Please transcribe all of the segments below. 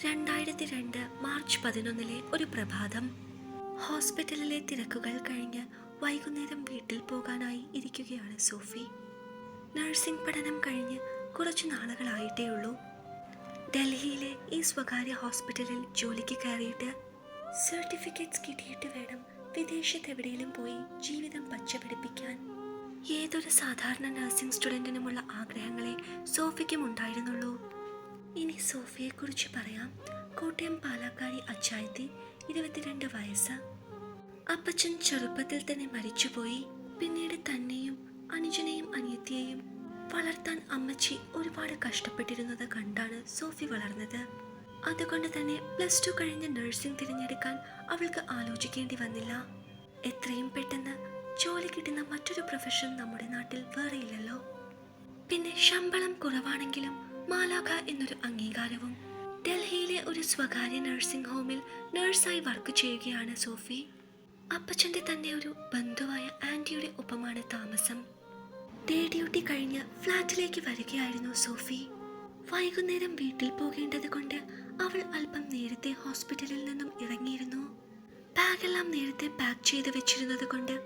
2002 March 11 ഒരു പ്രഭാതം. ഹോസ്പിറ്റലിലെ തിരക്കുകൾ കഴിഞ്ഞ് വൈകുന്നേരം വീട്ടിൽ പോകാനായി ഇരിക്കുകയാണ് സോഫി. നഴ്സിംഗ് പഠനം കഴിഞ്ഞ് കുറച്ചു നാളുകളായിട്ടേ ഉള്ളൂ. ഡൽഹിയിലെ ഈ സ്വകാര്യ ഹോസ്പിറ്റലിൽ ജോലിക്ക് കയറിയിട്ട് സർട്ടിഫിക്കറ്റ്സ് കിട്ടിയിട്ട് വേണം വിദേശത്തെവിടെയും പോയി ജീവിതം പച്ചപിടിപ്പിക്കാൻ. ഏതൊരു സാധാരണ നഴ്സിംഗ് സ്റ്റുഡൻറ്റിനുമുള്ള ആഗ്രഹങ്ങളെ സോഫിക്കും ഉണ്ടായിരുന്നുള്ളൂ. ഇനി സോഫിയെക്കുറിച്ച് പറയാം. കോട്ടയം പാലക്കാരി അച്ചായത്തി, 22 വയസ്സ്. അപ്പച്ചൻ ചെറുപ്പത്തിൽ തന്നെ മരിച്ചുപോയി. പിന്നീട് തന്നെയും അനുജനെയും അനിയത്തിയെയും വളർത്താൻ അമ്മച്ചി ഒരുപാട് കഷ്ടപ്പെട്ടിരുന്നത് കണ്ടാണ് സോഫി വളർന്നത്. അതുകൊണ്ട് തന്നെ +2 കഴിഞ്ഞ് നഴ്സിംഗ് തിരഞ്ഞെടുക്കാൻ അവൾക്ക് ആലോചിക്കേണ്ടി വന്നില്ല. എത്രയും പെട്ടെന്ന് ജോലി കിട്ടുന്ന മറ്റൊരു പ്രൊഫഷൻ നമ്മുടെ നാട്ടിൽ വേറെയില്ലല്ലോ. പിന്നെ ശമ്പളം കുറവാണെങ്കിലും മാലാഖ എന്നൊരു അംഗീകാരവും. ഡൽഹിയിലെ ഒരു സ്വകാര്യ നഴ്സിംഗ് ഹോമിൽ നഴ്സായി വർക്ക് ചെയ്യുകയാണ് സോഫി. അപ്പച്ചൻ്റെ തന്നെ ഒരു ബന്ധുവായ ആൻറ്റിയുടെ ഒപ്പമാണ് താമസം. ഡേ ഡ്യൂട്ടി കഴിഞ്ഞ് ഫ്ലാറ്റിലേക്ക് വരികയായിരുന്നു സോഫി. വൈകുന്നേരം വീട്ടിൽ പോകേണ്ടത് കൊണ്ട് അവൾ അല്പം നേരത്തെ ഹോസ്പിറ്റലിൽ നിന്നും ഇറങ്ങിയിരുന്നു. ബാഗെല്ലാം നേരത്തെ പാക്ക് ചെയ്ത് വെച്ചിരുന്നത് കൊണ്ട്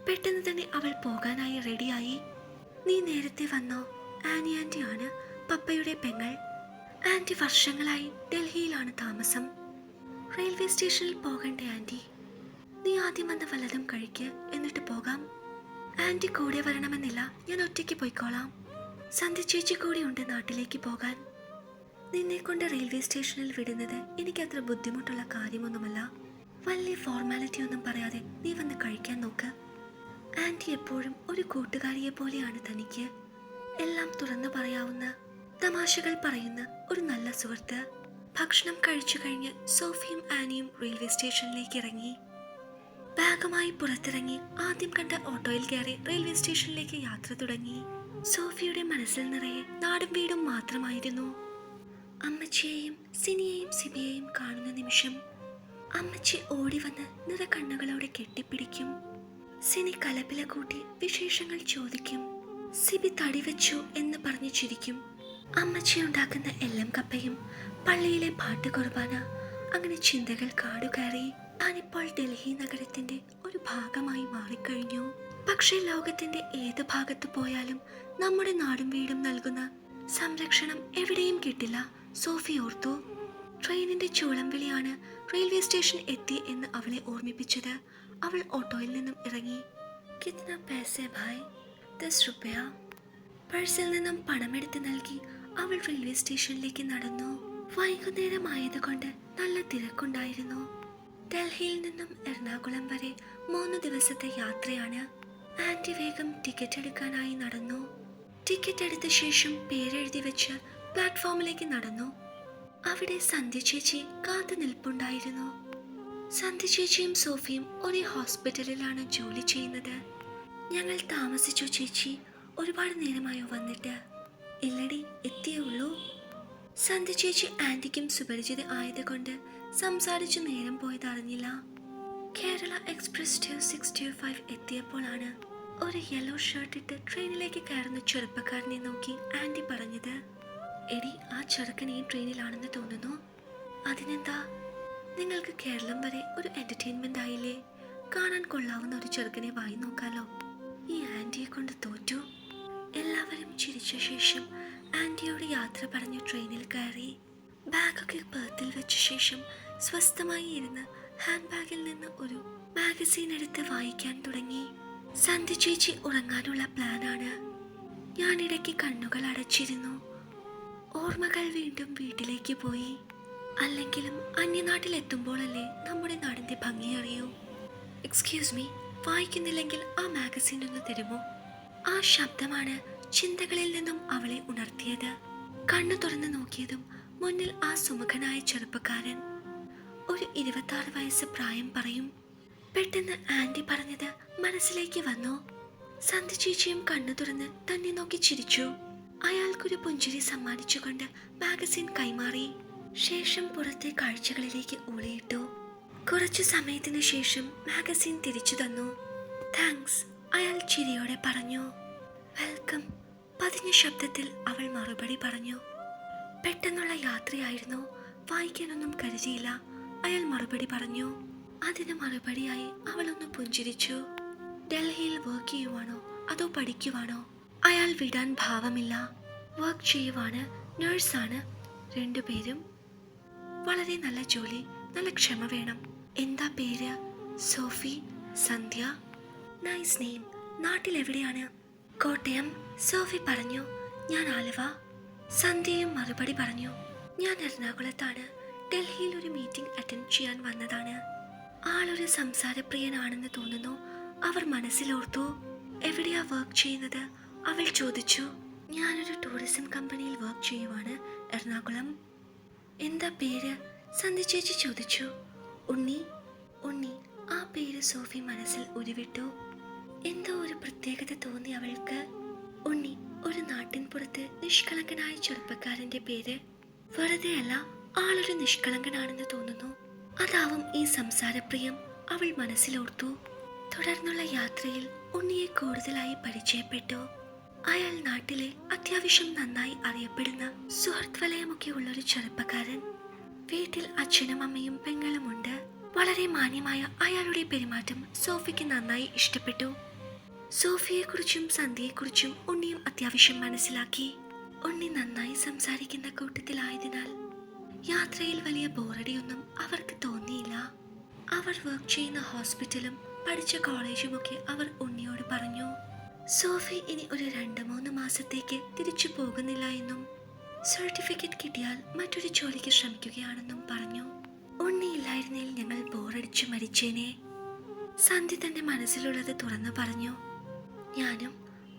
പെട്ടെന്ന് തന്നെ അവൾ പോകാനായി റെഡിയായി. നീ നേരത്തെ വന്നോ? ആനി ആൻറ്റിയാണ് പപ്പയുടെ പെങ്ങൾ. ആൻറ്റി വർഷങ്ങളായി ഡൽഹിയിലാണ് താമസം. റെയിൽവേ സ്റ്റേഷനിൽ പോകണ്ടേ ആൻറ്റി? നീ ആദ്യം വന്ന് വല്ലതും കഴിക്ക്, എന്നിട്ട് പോകാം. ആൻറ്റി കൂടെ വരണമെന്നില്ല, ഞാൻ ഒറ്റയ്ക്ക് പോയിക്കോളാം. സന്ധ്യ ചേച്ചി കൂടി ഉണ്ട് നാട്ടിലേക്ക് പോകാൻ. നിന്നെ കൊണ്ട് റെയിൽവേ സ്റ്റേഷനിൽ വിടുന്നത് എനിക്കത്ര ബുദ്ധിമുട്ടുള്ള കാര്യമൊന്നുമല്ല. വലിയ ഫോർമാലിറ്റി ഒന്നും പറയാതെ നീ വന്ന് കഴിക്കാൻ നോക്ക്. ആൻറ്റി എപ്പോഴും ഒരു കൂട്ടുകാരിയെ പോലെയാണ് തനിക്ക്. എല്ലാം തുറന്നു പറയാവുന്ന, തമാശകൾ പറയുന്ന ഒരു നല്ല സുഹൃത്ത്. ഭക്ഷണം കഴിച്ചു കഴിഞ്ഞ് സോഫിയും ആനിയും റെയിൽവേ സ്റ്റേഷനിലേക്ക് ഇറങ്ങി. ബാഗുമായി പുറത്തിറങ്ങി ആദ്യം കണ്ട ഓട്ടോയിൽ കയറി റെയിൽവേ സ്റ്റേഷനിലേക്ക് യാത്ര തുടങ്ങി. സോഫിയുടെ മനസ്സിൽ നിറയെ നാടും വീടും മാത്രമായിരുന്നു. അമ്മച്ചിയെയും സിനിയെയും സിബിയെയും കാണുന്ന നിമിഷം അമ്മച്ചി ഓടി വന്ന് നിറകണ്ണുകളോടെ കെട്ടിപ്പിടിക്കും. സിനി കലപില കൂട്ടി വിശേഷങ്ങൾ ചോദിക്കും. സിബി തടിവെച്ചു എന്ന് പറഞ്ഞു ചിരിക്കും. അമ്മച്ചി ഉണ്ടാക്കുന്ന എല്ലാം കപ്പയും പള്ളിയിലെ പാട്ട് കുർബാന, അങ്ങനെ ചിന്തകൾ കാടുകയറി. താനിപ്പോൾ ഡൽഹി നഗരത്തിന്റെ ഒരു ഭാഗമായി മാറിക്കഴിഞ്ഞു. പക്ഷേ ലോകത്തിന്റെ ഏത് ഭാഗത്ത് പോയാലും നമ്മുടെ നാടും വീടും നൽകുന്ന സംരക്ഷണം എവിടെയും കിട്ടില്ല, സോഫി ഓർത്തു. ട്രെയിനിന്റെ ചൂളം വിളിയാണ് റെയിൽവേ സ്റ്റേഷൻ എത്തി എന്ന് അവളെ ഓർമ്മിപ്പിച്ചത്. അവൾ ഓട്ടോയിൽ നിന്നും ഇറങ്ങി. കിത്ന പൈസേ ഭായ്? 10 രൂപ. പേഴ്സിൽ നിന്നും പണമെടുത്ത് നൽകി അവൾ റെയിൽവേ സ്റ്റേഷനിലേക്ക് നടന്നു. വൈകുന്നേരമായതുകൊണ്ട് നല്ല തിരക്കുണ്ടായിരുന്നു. ഡൽഹിയിൽ നിന്നും എറണാകുളം വരെ 3 ദിവസത്തെ യാത്രയാണ്. ആൻറ്റി വേഗം ടിക്കറ്റ് എടുക്കാനായി നടന്നു. ടിക്കറ്റ് എടുത്ത ശേഷം പേരെഴുതി വെച്ച് പ്ലാറ്റ്ഫോമിലേക്ക് നടന്നു. അവിടെ സന്ധ്യ ചേച്ചി കാത്തു നിൽപ്പുണ്ടായിരുന്നു. സന്ധ്യ ചേച്ചിയും സോഫിയും ഒരേ ഹോസ്പിറ്റലിലാണ് ജോലി ചെയ്യുന്നത്. ഞങ്ങൾ താമസിച്ചു ചേച്ചി, ഒരുപാട് നേരമായോ വന്നിട്ട്? ഇല്ലടി, എത്തിയേ ഉള്ളൂ. സന്ധ്യ ചേച്ചി ആൻറ്റിക്കും സുപരിചിത ആയതുകൊണ്ട് സംസാരിച്ചു നേരം പോയത് അറിഞ്ഞില്ല. കേരള എക്സ്പ്രസ് 2625 എത്തിയപ്പോഴാണ് ഒരു യെല്ലോ ഷർട്ട് ഇട്ട് ട്രെയിനിലേക്ക് കയറുന്ന ചെറുപ്പക്കാരനെ നോക്കി ആൻറ്റി പറഞ്ഞത്. എടി, ആ ചെറുക്കൻ ഈ ട്രെയിനിലാണെന്ന് തോന്നുന്നു. അതിനെന്താ? നിങ്ങൾക്ക് കേരളം വരെ ഒരു എന്റർടൈൻമെന്റ് ആയില്ലേ? കാണാൻ കൊള്ളാവുന്ന ഒരു ചെറുക്കനെ വായി നോക്കാലോ. ഈ ആൻറ്റിയെ കൊണ്ട് തോറ്റു. എല്ലാവരും ചിരിച്ച ശേഷം ആൻറ്റിയോട് യാത്ര പറഞ്ഞു ട്രെയിനിൽ കയറി. ബാഗൊക്കെ ബർത്തിൽ വെച്ച ശേഷം സ്വസ്ഥമായി ഇരുന്ന് ഹാൻഡ് ബാഗിൽ നിന്ന് ഒരു മാഗസീൻ എടുത്ത് വായിക്കാൻ തുടങ്ങി. സന്ധ്യ ചേച്ചി ഉറങ്ങാനുള്ള പ്ലാനാണ്. ഞാനിടയ്ക്ക് കണ്ണുകൾ അടച്ചിരുന്നു. ഓർമ്മകൾ വീണ്ടും വീട്ടിലേക്ക് പോയി. അല്ലെങ്കിലും അന്യനാട്ടിലെത്തുമ്പോഴല്ലേ നമ്മുടെ നാടിന്റെ ഭംഗി അറിയൂ. എക്സ്ക്യൂസ് മീ, വായിക്കുന്നില്ലെങ്കിൽ ആ മാഗസീൻ ഒന്ന് തരുമോ? ആ ശബ്ദമാണ് ചിന്തകളിൽ നിന്നും അവളെ ഉണർത്തിയത്. കണ്ണു തുറന്നു നോക്കിയതും മുന്നിൽ ആ സുമുഖനായ ചെറുപ്പക്കാരൻ. ഒരു 26 വയസ്സ് പ്രായം പറയും. പെട്ടെന്ന് ആൻറ്റി പറഞ്ഞത് മനസ്സിലേക്ക് വന്നു. സന്ധ്യ ചേച്ചിയും കണ്ണു തുറന്ന് തന്നെ നോക്കി ചിരിച്ചു. അയാൾക്കൊരു പുഞ്ചിരി സമ്മാനിച്ചുകൊണ്ട് മാഗസിൻ കൈമാറി. ശേഷം പുറത്തെ കാഴ്ചകളിലേക്ക് ഊളിയിട്ടു. കുറച്ചു സമയത്തിനു ശേഷം മാഗസിൻ തിരിച്ചു തന്നു. താങ്ക്സ്, അയാൾ ചിരിയോടെ പറഞ്ഞു. വെൽക്കം, പതിഞ്ഞ ശബ്ദത്തിൽ അവൾ മറുപടി പറഞ്ഞു. പെട്ടെന്നുള്ള യാത്രയായിരുന്നു. വായിക്കാനൊന്നും കരുതിയില്ല. അയാൾ മറുപടി പറഞ്ഞു. അതിന് മറുപടിയായി അവളൊന്ന് പുഞ്ചിരിച്ചു. ഡൽഹിയിൽ വർക്ക് ചെയ്യുവാണോ അതോ പഠിക്കുവാണോ? അയാൾ വിടാൻ ഭാവമില്ല. വർക്ക് ചെയ്യുവാണ്, നഴ്സാണ്. രണ്ടുപേരും. വളരെ നല്ല ജോലി, നല്ല ക്ഷമ വേണം. എന്താ പേര്? സോഫി. സന്ധ്യ. Nice name. നാട്ടിൽ എവിടെയാണ്? കോട്ടയം. സോഫി പറഞ്ഞു. ഞാൻ ആലുവ. സന്ധ്യയും മറുപടി പറഞ്ഞു. ഞാൻ എറണാകുളത്താണ്. ഡൽഹിയിൽ ഒരു മീറ്റിംഗ് അറ്റൻഡ് ചെയ്യാൻ വന്നതാണ്. ആളൊരു സംസാരപ്രിയനാണെന്ന് തോന്നുന്നു. അവർ മനസ്സിലോർത്തു. എവിടെയാ വർക്ക് ചെയ്യുന്നത്? അവൾ ചോദിച്ചു. ഞാനൊരു ടൂറിസം കമ്പനിയിൽ വർക്ക് ചെയ്യുവാണ്, എറണാകുളം. എന്താ പേര്? സന്ധ്യ ചേച്ചി ചോദിച്ചു. ഉണ്ണി. ഉണ്ണി. ആ പേര് സോഫി മനസ്സിൽ ഉരുവിട്ടു. എന്തോ ഒരു പ്രത്യേകത തോന്നി അവൾക്ക്. ഉണ്ണി, ഒരു നാട്ടിൻ പുറത്ത് നിഷ്കളങ്കനായ ചെറുപ്പക്കാരന്റെ പേര്. വെറുതെ അല്ല, ആളൊരു നിഷ്കളങ്കനാണെന്ന് തോന്നുന്നു. അതാവും ഈ സംസാരപ്രിയം, അവൾ മനസ്സിലോർത്തു. തുടർന്നുള്ള യാത്രയിൽ ഉണ്ണിയെ കൂടുതലായി പരിചയപ്പെട്ടു. അയാൾ നാട്ടിലെ അത്യാവശ്യം നന്നായി അറിയപ്പെടുന്ന സുഹൃത്ത് വലയമൊക്കെ ഉള്ളൊരു ചെറുപ്പക്കാരൻ. വീട്ടിൽ അച്ഛനും അമ്മയും പെങ്ങളുമുണ്ട്. വളരെ മാന്യമായ അയാളുടെ പെരുമാറ്റം സോഫിക്ക് നന്നായി ഇഷ്ടപ്പെട്ടു. സോഫിയെക്കുറിച്ചും സന്ധ്യയെക്കുറിച്ചും ഉണ്ണിയും അത്യാവശ്യം മനസ്സിലാക്കി. ഉണ്ണി നന്നായി സംസാരിക്കുന്ന കൂട്ടത്തിലായതിനാൽ യാത്രയിൽ വലിയ ബോറടിയൊന്നും അവർക്ക് തോന്നിയില്ല. അവർ വർക്ക് ചെയ്യുന്ന ഹോസ്പിറ്റലും പഠിച്ച കോളേജുമൊക്കെ അവർ ഉണ്ണിയോട് പറഞ്ഞു. സോഫി ഇനി ഒരു 2-3 മാസത്തേക്ക് തിരിച്ചു പോകുന്നില്ല എന്നും സർട്ടിഫിക്കറ്റ് കിട്ടിയാൽ മറ്റൊരു ജോലിക്ക് ശ്രമിക്കുകയാണെന്നും പറഞ്ഞു. ഉണ്ണിയില്ലായിരുന്നേൽ ഞങ്ങൾ ബോറടിച്ചു മരിച്ചേനെ. സന്ധ്യ തന്റെ മനസ്സിലുള്ളത് തുറന്നു പറഞ്ഞു. ഞാനും.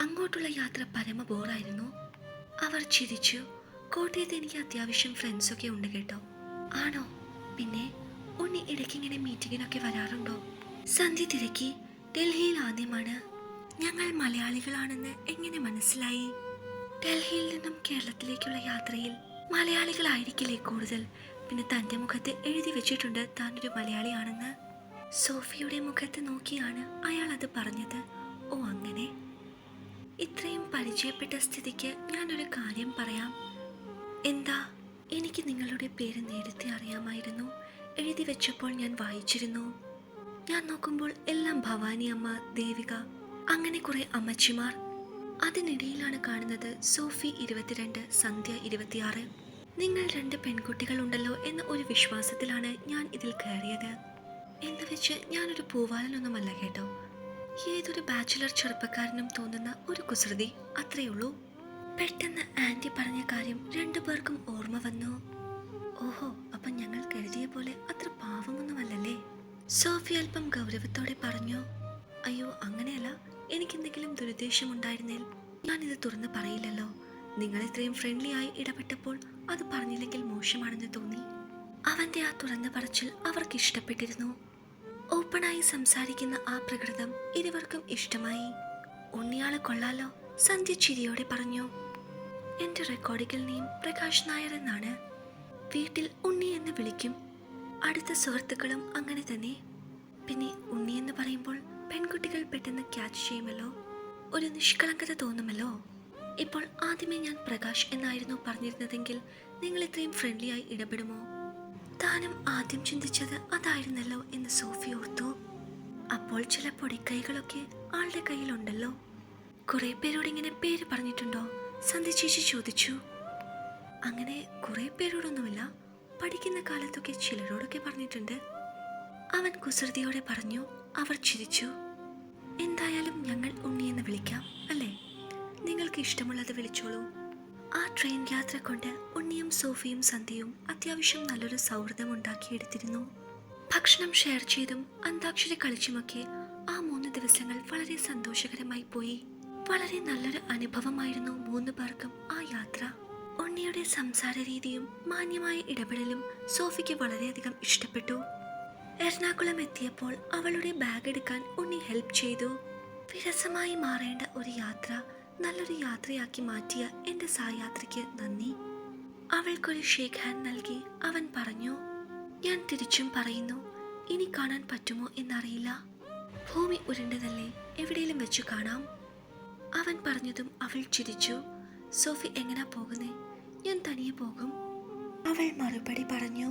അങ്ങോട്ടുള്ള യാത്ര പരമ ബോറായിരുന്നു. അവർ ചിരിച്ചു. കോട്ടയത്ത് എനിക്ക് അത്യാവശ്യം ഫ്രണ്ട്സൊക്കെ ഉണ്ട് കേട്ടോ. ആണോ? പിന്നെ ഉണ്ണി ഇടയ്ക്കിങ്ങനെ മീറ്റിങ്ങിനൊക്കെ വരാറുണ്ടോ? സന്ധ്യ തിരക്കി. ഡൽഹിയിൽ ആദ്യമാണ്. ഞങ്ങൾ മലയാളികളാണെന്ന് എങ്ങനെ മനസ്സിലായി? ഡൽഹിയിൽ നിന്നും കേരളത്തിലേക്കുള്ള യാത്രയിൽ മലയാളികളായിരിക്കില്ലേ കൂടുതൽ? പിന്നെ തൻ്റെ മുഖത്ത് എഴുതി വെച്ചിട്ടുണ്ട് താനൊരു മലയാളിയാണെന്ന്. സോഫിയുടെ മുഖത്ത് നോക്കിയാണ് അയാൾ അത് പറഞ്ഞത്. ഓ അങ്ങനെ. ഇത്രയും പരിചയപ്പെട്ട സ്ഥിതിക്ക് ഞാനൊരു കാര്യം പറയാം. എന്താ? എനിക്ക് നിങ്ങളുടെ പേര് നേരത്തെ അറിയാമായിരുന്നു. എഴുതി വെച്ചപ്പോൾ ഞാൻ വായിച്ചിരുന്നു. ഞാൻ നോക്കുമ്പോൾ എല്ലാം ഭവാനി അമ്മ, ദേവിക, അങ്ങനെ കുറെ അമ്മച്ചിമാർ. അതിനിടയിലാണ് കാണുന്നത് സോഫി 22, സന്ധ്യ 26. നിങ്ങൾ 2 പെൺകുട്ടികളുണ്ടല്ലോ എന്ന ഒരു വിശ്വാസത്തിലാണ് ഞാൻ ഇതിൽ കയറിയത്. എന്ന് വെച്ച് ഞാനൊരു പൂവാലനൊന്നുമല്ല കേട്ടോ. ഏതൊരു ബാച്ചിലർ ചെറുപ്പക്കാരനും തോന്നുന്ന ഒരു കുസൃതി, അത്രയുള്ളൂ. പെട്ടെന്ന് ആന്റി പറഞ്ഞ കാര്യം 2 പേർക്കും ഓർമ്മ വന്നു. ഓഹോ, അപ്പം ഞങ്ങൾ കരുതിയ പോലെ അത്ര പാവമൊന്നുമല്ലല്ലേ? സോഫി അല്പം ഗൗരവത്തോടെ പറഞ്ഞു. അയ്യോ അങ്ങനെയല്ല, എനിക്കെന്തെങ്കിലും ദുരുദ്ദേശമുണ്ടായിരുന്നേൽ ഞാനിത് തുറന്ന് പറയില്ലല്ലോ. നിങ്ങൾ ഇത്രയും ഫ്രണ്ട്ലി ആയി ഇടപെട്ടപ്പോൾ അത് പറഞ്ഞില്ലെങ്കിൽ മോശമാണെന്ന് തോന്നി. അവന്റെ ആ തുറന്നു പറച്ചിൽ അവർക്ക് ഇഷ്ടപ്പെട്ടിരുന്നു. ഓപ്പണായി സംസാരിക്കുന്ന ആ പ്രകൃതം ഇരുവർക്കും ഇഷ്ടമായി. ഉണ്ണിയാള് കൊള്ളാലോ, സന്ധ്യ ചിരിയോടെ പറഞ്ഞു. എന്റെ റെക്കോർഡിക്കൽ നെയിം പ്രകാശ് നായർ എന്നാണ്. വീട്ടിൽ ഉണ്ണി എന്ന് വിളിക്കും. അടുത്ത സുഹൃത്തുക്കളും അങ്ങനെ തന്നെ. പിന്നെ ഉണ്ണി എന്ന് പറയുമ്പോൾ പെൺകുട്ടികൾ പെട്ടെന്ന് ക്യാച്ച് ചെയ്യുമല്ലോ, ഒരു നിഷ്കളങ്കത തോന്നുമല്ലോ. ഇപ്പോൾ ആദ്യമേ ഞാൻ പ്രകാശ് എന്നായിരുന്നു പറഞ്ഞിരുന്നതെങ്കിൽ നിങ്ങൾ ഇത്രയും ഫ്രണ്ട്ലി ആയി ഇടപെടുമോ? താനും ആദ്യം ചിന്തിച്ചത് അതായിരുന്നല്ലോ എന്ന് സോഫി ഓർത്തു. അപ്പോൾ ചില പൊടിക്കൈകളൊക്കെ ആളുടെ കയ്യിലുണ്ടല്ലോ. കുറെ പേരോട് ഇങ്ങനെ പേര് പറഞ്ഞിട്ടുണ്ടോ? സന്ധ്യ ചേച്ചി ചോദിച്ചു. അങ്ങനെ കുറെ പേരോടൊന്നുമില്ല, പഠിക്കുന്ന കാലത്തൊക്കെ ചിലരോടൊക്കെ പറഞ്ഞിട്ടുണ്ട്. അവൻ കുസൃതിയോടെ പറഞ്ഞു. അവർ ചിരിച്ചു. എന്തായാലും ഞങ്ങൾ ഉണ്ണിയെന്ന് വിളിക്കാം അല്ലേ? നിങ്ങൾക്ക് ഇഷ്ടമുള്ളത് വിളിച്ചോളൂ. ആ ട്രെയിൻ യാത്ര കൊണ്ട് ഉണ്ണിയും സോഫിയും സന്ധ്യയും അത്യാവശ്യം നല്ലൊരു സൗഹൃദം ഉണ്ടാക്കിയെടുത്തിരുന്നു. ഭക്ഷണം ഷെയർ ചെയ്തും അന്താക്ഷരി കളിച്ചുമൊക്കെ ആ 3 ദിവസങ്ങൾ വളരെ സന്തോഷകരമായി പോയി. വളരെ നല്ലൊരു അനുഭവമായിരുന്നു 3 പേർക്കും ആ യാത്ര. ഉണ്ണിയുടെ സംസാര രീതിയും മാന്യമായ ഇടപെടലും സോഫിക്ക് വളരെയധികം ഇഷ്ടപ്പെട്ടു. എറണാകുളം എത്തിയപ്പോൾ അവളുടെ ബാഗ് എടുക്കാൻ ഉണ്ണി ഹെൽപ്പ് ചെയ്തു. വിരസമായി മാറേണ്ട ഒരു യാത്ര നല്ലൊരു യാത്രയാക്കി മാറ്റിയ എന്റെ സഹയാത്രിക്ക് നന്ദി. അവൾക്കൊരു ഷേക്ക് ഹാൻഡ് നൽകി അവൻ പറഞ്ഞു. ഞാൻ തിരിച്ചും പറയുന്നു, ഇനി കാണാൻ പറ്റുമോ എന്നറിയില്ല. ഭൂമി ഉരുണ്ടതല്ലേ, എവിടെയെങ്കിലും വെച്ചു കാണാം. അവൻ പറഞ്ഞതും അവൾ ചിരിച്ചു. സോഫി എങ്ങനാ പോകുന്നേ? ഞാൻ തനിയെ പോകും. അവൾ മറുപടി പറഞ്ഞു.